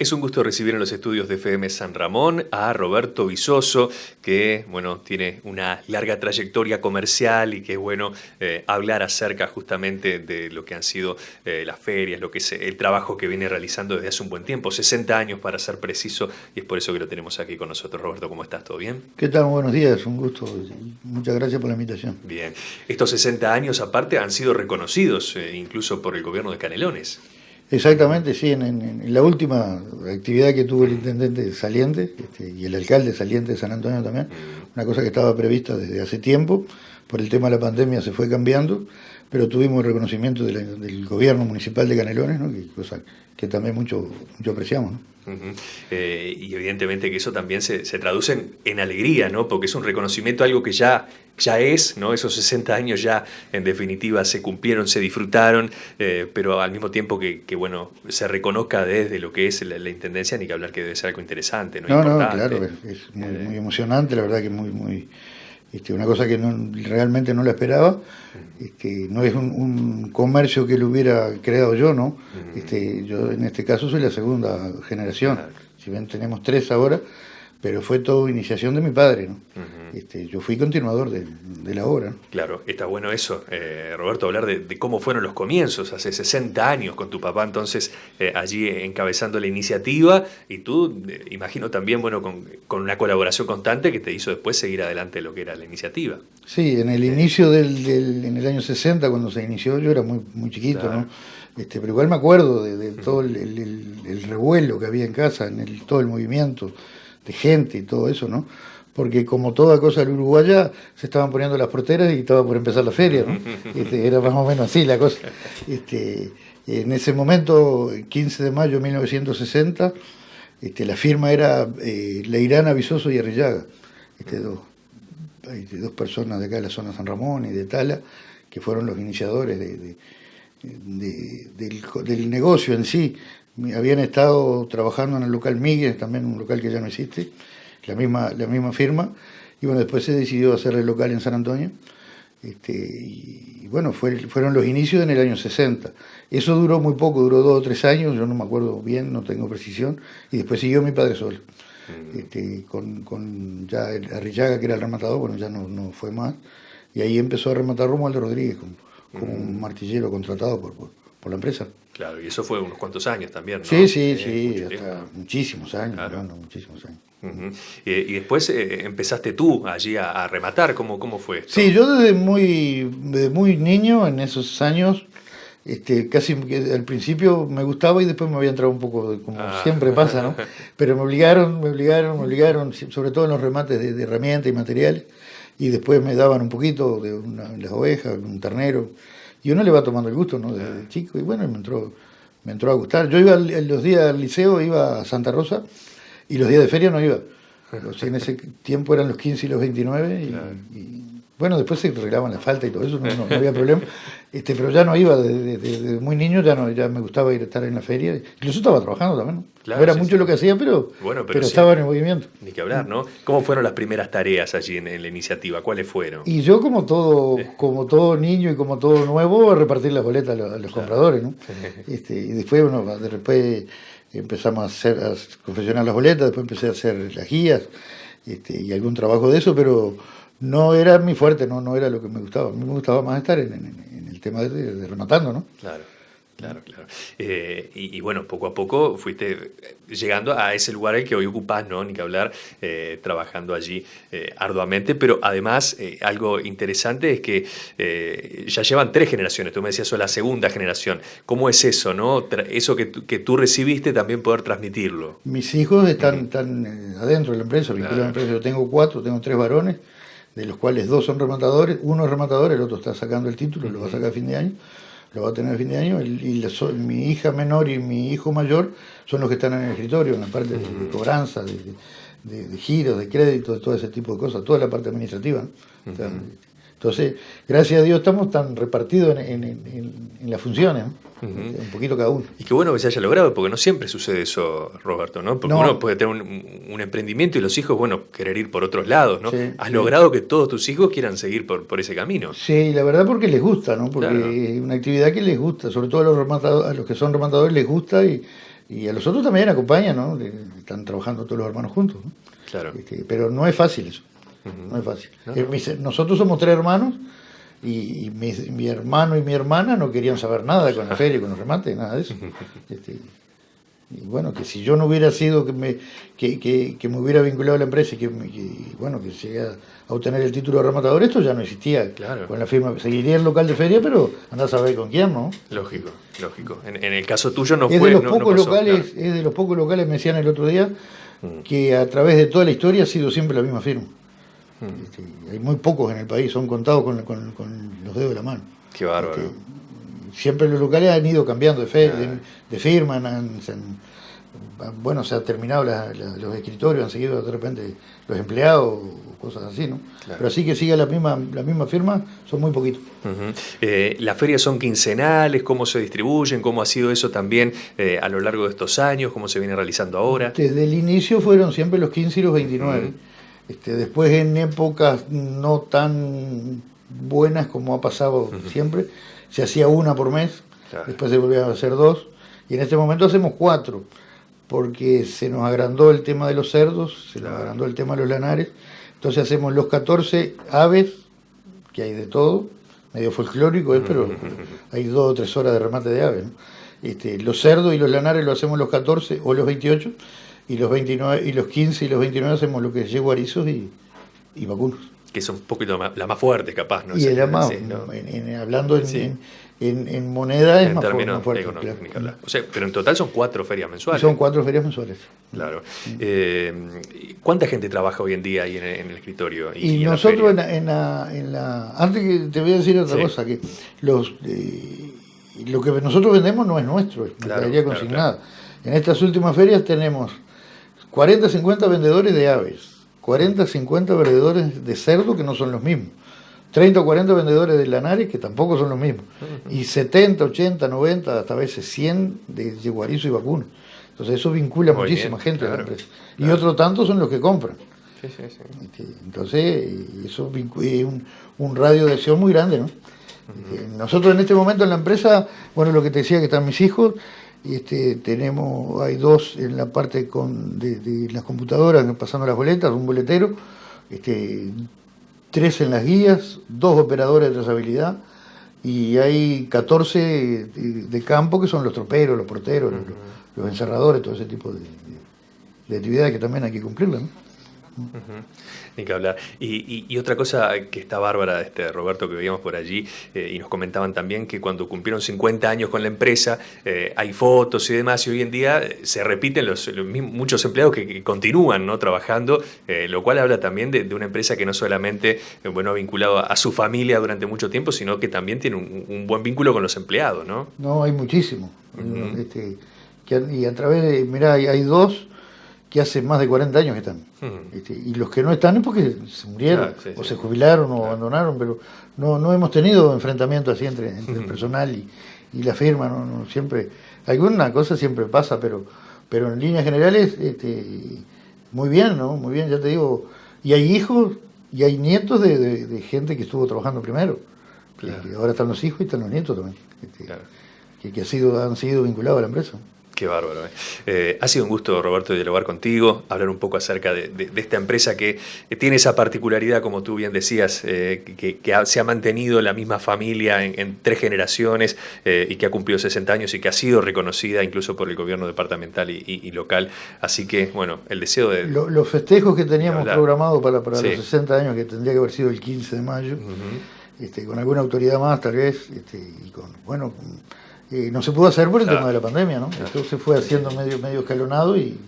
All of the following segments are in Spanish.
Es un gusto recibir en los estudios de FM San Ramón a Roberto Vizoso, que tiene una larga trayectoria comercial y que es bueno hablar acerca justamente de lo que han sido las ferias, lo que es el trabajo que viene realizando desde hace un buen tiempo, 60 años para ser preciso, y es por eso que lo tenemos aquí con nosotros. Roberto, ¿cómo estás? ¿Todo bien? ¿Qué tal? Buenos días, un gusto. Muchas gracias por la invitación. Bien. Estos 60 años aparte han sido reconocidos incluso por el gobierno de Canelones. Exactamente, sí, en la última actividad que tuvo el intendente saliente y el alcalde saliente de San Antonio también, una cosa que estaba prevista desde hace tiempo, por el tema de la pandemia se fue cambiando, pero tuvimos el reconocimiento del gobierno municipal de Canelones, ¿no? Cosa que también mucho apreciamos, ¿no? Y evidentemente que eso también se traduce en alegría, ¿no? Porque es un reconocimiento, algo que ya es, ¿no? Esos 60 años ya en definitiva se cumplieron, se disfrutaron, pero al mismo tiempo que se reconozca desde lo que es la intendencia, ni que hablar, que debe ser algo interesante, ¿no? Importante. Claro, es muy emocionante, la verdad que muy una cosa que realmente no la esperaba. No es un comercio que lo hubiera creado yo, ¿no? Yo en este caso soy la segunda generación, si bien tenemos 3 ahora, pero fue todo iniciación de mi padre, ¿no? Yo fui continuador de la obra, ¿no? Claro, está bueno eso, Roberto, hablar de cómo fueron los comienzos, hace 60 años con tu papá entonces allí encabezando la iniciativa, y tú, imagino también, con una colaboración constante que te hizo después seguir adelante lo que era la iniciativa. Sí, en el inicio en el año 60, cuando se inició, yo era muy chiquito, claro, ¿no? Pero igual me acuerdo de todo el revuelo que había en casa, todo el movimiento de gente y todo eso, ¿no? Porque como toda cosa del uruguaya, se estaban poniendo las porteras y estaba por empezar la feria, ¿no? Era más o menos así la cosa. En ese momento, 15 de mayo de 1960, la firma era Leirana, Vizoso y Arrillaga, dos personas de acá de la zona de San Ramón y de Tala, que fueron los iniciadores del negocio en sí. Habían estado trabajando en el local Miguel, también un local que ya no existe, la misma firma, y después se decidió hacer el local en San Antonio, fueron los inicios en el año 60. Eso duró muy poco, duró 2 o 3 años, yo no me acuerdo bien, no tengo precisión, y después siguió mi padre solo. Con ya el Arrillaga, que era el rematador, ya no fue más, y ahí empezó a rematar Romualdo Rodríguez como un martillero contratado por la empresa. Claro, y eso fue unos cuantos años también, ¿no? Sí, hasta muchísimos años, claro. Muchísimos años. Y después empezaste tú allí a rematar, ¿cómo fue esto? Sí, yo desde muy niño, en esos años, casi que al principio me gustaba y después me había entrado un poco, como siempre pasa, ¿no? Pero me obligaron, sobre todo en los remates de herramientas y materiales, y después me daban un poquito de las ovejas, un ternero, y uno le va tomando el gusto, ¿no? Desde chico, y me entró a gustar. Yo iba los días al liceo, iba a Santa Rosa, y los días de feria no iba. En ese tiempo eran los 15 y los 29, y después se arreglaban la falta y todo eso, no había problema. Pero ya no iba, desde muy niño ya me gustaba estar en la feria. Incluso estaba trabajando también, ¿no? Claro, no era mucho lo que hacía, pero estaba en el movimiento. Ni que hablar, ¿no? ¿Cómo fueron las primeras tareas allí en la iniciativa? ¿Cuáles fueron? Y yo, como todo niño y como todo nuevo, a repartir las boletas a los compradores, ¿no? Y después, después empezamos a confeccionar las boletas, después empecé a hacer las guías y algún trabajo de eso, pero no era mi fuerte, no era lo que me gustaba. A mí me gustaba más estar en el tema de rematando, ¿no? Claro. Y poco a poco fuiste llegando a ese lugar al que hoy ocupás, ¿no? Ni que hablar, trabajando allí arduamente, pero además algo interesante es que ya llevan 3 generaciones, tú me decías, sos la segunda generación. ¿Cómo es eso, no? Eso que tú recibiste, también poder transmitirlo. Mis hijos están adentro de la empresa, vinculados a la empresa. Yo tengo 3 varones, de los cuales 2 son rematadores, uno es rematador, el otro está sacando el título, lo va a sacar a fin de año. Lo va a tener a fin de año, mi hija menor y mi hijo mayor son los que están en el escritorio, en la parte de cobranza, de giros, de crédito, de todo ese tipo de cosas, toda la parte administrativa, ¿no? Entonces, gracias a Dios estamos tan repartidos en las funciones, ¿no? Un poquito cada uno. Y qué bueno que se haya logrado, porque no siempre sucede eso, Roberto, ¿no? Porque uno puede tener un emprendimiento y los hijos, querer ir por otros lados, ¿no? Has logrado que todos tus hijos quieran seguir por ese camino. Sí, la verdad, porque les gusta, ¿no? Porque es una actividad que les gusta, sobre todo a los que son rematadores les gusta, y Y a los otros también acompañan, ¿no? Están trabajando todos los hermanos juntos, ¿no? Claro. Pero no es fácil eso, no es fácil. Nosotros somos 3 hermanos y mi hermano y mi hermana no querían saber nada con la feria, con los remates, nada de eso. Y bueno, que si yo no hubiera sido que me hubiera vinculado a la empresa y que llegué a obtener el título de rematador, esto ya no existía. Claro. Con la firma seguiría el local de feria, pero andá a saber con quién, ¿no? Lógico. En el caso tuyo no es fue. De los no pocos pasó, locales, claro. Es de los pocos locales, me decían el otro día, que a través de toda la historia ha sido siempre la misma firma. Hay muy pocos en el país, son contados con los dedos de la mano. Qué bárbaro. Siempre los locales han ido cambiando de firma, se han terminado los escritorios, han seguido de repente los empleados, cosas así, ¿no? Claro. Pero así que siga la misma firma, son muy poquitos. ¿Las ferias son quincenales? ¿Cómo se distribuyen? ¿Cómo ha sido eso también a lo largo de estos años? ¿Cómo se viene realizando ahora? Desde el inicio fueron siempre los 15 y los 29. Después, en épocas no tan buenas como ha pasado siempre, se hacía una por mes, claro. Después se volvían a hacer 2, y en este momento hacemos 4, porque se nos agrandó el tema de los cerdos, se nos agrandó el tema de los lanares, entonces hacemos los 14 aves, que hay de todo, medio folclórico pero hay 2 o 3 horas de remate de aves, ¿no? Los cerdos y los lanares lo hacemos los 14 o los 28, y los 29 y los 15 y los 29 hacemos lo que es yeguarizos y vacunos. Que son un poquito la más fuerte, capaz, ¿no? Y es la más, sí, ¿no? Hablando en moneda, es más fuerte. Claro. O sea, pero en total son 4 ferias mensuales. Y son 4 ferias mensuales. Claro. ¿Cuánta gente trabaja hoy en día ahí en el escritorio? Y nosotros antes que te voy a decir otra cosa, que lo que nosotros vendemos no es nuestro, es mercadería consignada. Claro. En estas últimas ferias tenemos 40, 50 vendedores de aves, 40, 50 vendedores de cerdo, que no son los mismos, 30 o 40 vendedores de lanares, que tampoco son los mismos, y 70, 80, 90, hasta a veces 100 de yeguarizo y vacuno. Entonces eso vincula muchísima gente a la empresa. Y otro tanto son los que compran. Sí. Entonces eso es un radio de acción muy grande, ¿no? Nosotros en este momento en la empresa, lo que te decía que están mis hijos, hay 2 en la parte de las computadoras pasando las boletas, un boletero, 3 en las guías, 2 operadores de trazabilidad, y hay 14 de campo, que son los troperos, los porteros, los encerradores, todo ese tipo de actividades que también hay que cumplirlas, ¿no? Ni que hablar. Y otra cosa que está bárbara, Roberto, que veíamos por allí, y nos comentaban también que cuando cumplieron 50 años con la empresa, hay fotos y demás, y hoy en día se repiten muchos empleados que continúan, ¿no?, trabajando, lo cual habla también de una empresa que no solamente ha vinculado a su familia durante mucho tiempo, sino que también tiene un buen vínculo con los empleados, ¿no? No, hay muchísimo. Y a través de, mirá, hay 2 que hace más de 40 años que están. Y los que no están es porque se murieron, se jubilaron o abandonaron, pero no hemos tenido enfrentamientos así entre el personal y la firma, no siempre, alguna cosa siempre pasa, pero en líneas generales, muy bien, ¿no? Muy bien, ya te digo, y hay hijos y hay nietos de gente que estuvo trabajando primero, que ahora están los hijos y están los nietos también, que han sido vinculados a la empresa. Qué bárbaro. Ha sido un gusto, Roberto, dialogar contigo, hablar un poco acerca de esta empresa que tiene esa particularidad, como tú bien decías, que se ha mantenido la misma familia en 3 generaciones y que ha cumplido 60 años y que ha sido reconocida incluso por el gobierno departamental y local. Así que, el deseo de... Los festejos que teníamos programados para los 60 años, que tendría que haber sido el 15 de mayo, con alguna autoridad más tal vez, no se pudo hacer por el tema de la pandemia, ¿no? Esto se fue haciendo medio escalonado y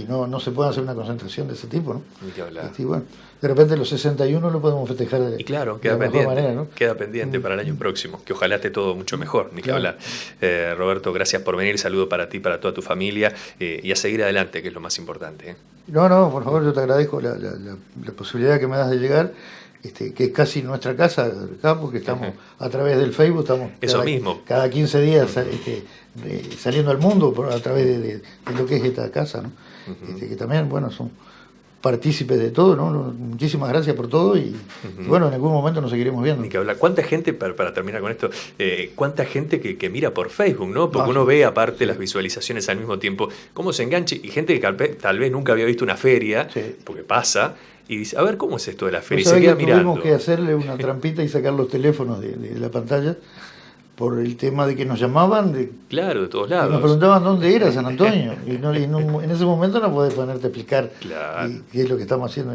no se puede hacer una concentración de ese tipo, ¿no? De repente los 61 lo podemos festejar de queda la mejor manera, ¿no? Queda pendiente para el año próximo, que ojalá esté todo mucho mejor, ni que hablar. Roberto, gracias por venir, saludo para ti, para toda tu familia, y a seguir adelante, que es lo más importante. No, por favor, yo te agradezco la posibilidad que me das de llegar. Que es casi nuestra casa acá, porque estamos a través del Facebook, estamos cada 15 días saliendo al mundo a través de lo que es esta casa, ¿no? Que también, partícipes de todo, ¿no? Muchísimas gracias por todo y bueno, en algún momento nos seguiremos viendo. Ni que hablar. ¿Cuánta gente, para terminar con esto, cuánta gente que mira por Facebook, ¿no? Porque uno ve aparte las visualizaciones al mismo tiempo, cómo se engancha, y gente que tal vez nunca había visto una feria, porque pasa, y dice, a ver, ¿cómo es esto de la feria? Y se queda mirando. Tuvimos que hacerle una trampita y sacar los teléfonos de la pantalla por el tema de que nos llamaban claro, de todos lados. Y nos preguntaban dónde era San Antonio. En ese momento no podés ponerte a explicar qué es lo que estamos haciendo.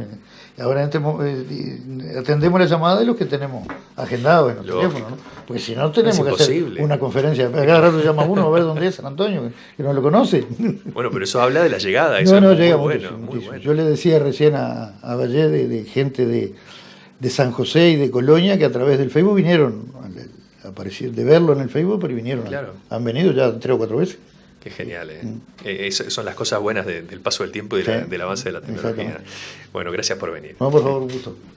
Ahora atendemos la llamada de los que tenemos agendados en el teléfono, ¿no? Porque si no tenemos que hacer una conferencia. Cada rato llama uno a ver dónde es San Antonio, que no lo conoce. Bueno, pero eso habla de la llegada. Eso no, es llega muy mucho, bueno, muy bueno. Yo le decía recién a Valle de gente de San José y de Colonia que a través del Facebook vinieron de verlo en el Facebook, pero vinieron. Claro. Han venido ya 3 o 4 veces. Qué genial, son las cosas buenas del paso del tiempo y del avance de la tecnología. Bueno, gracias por venir. No, por favor, un gusto.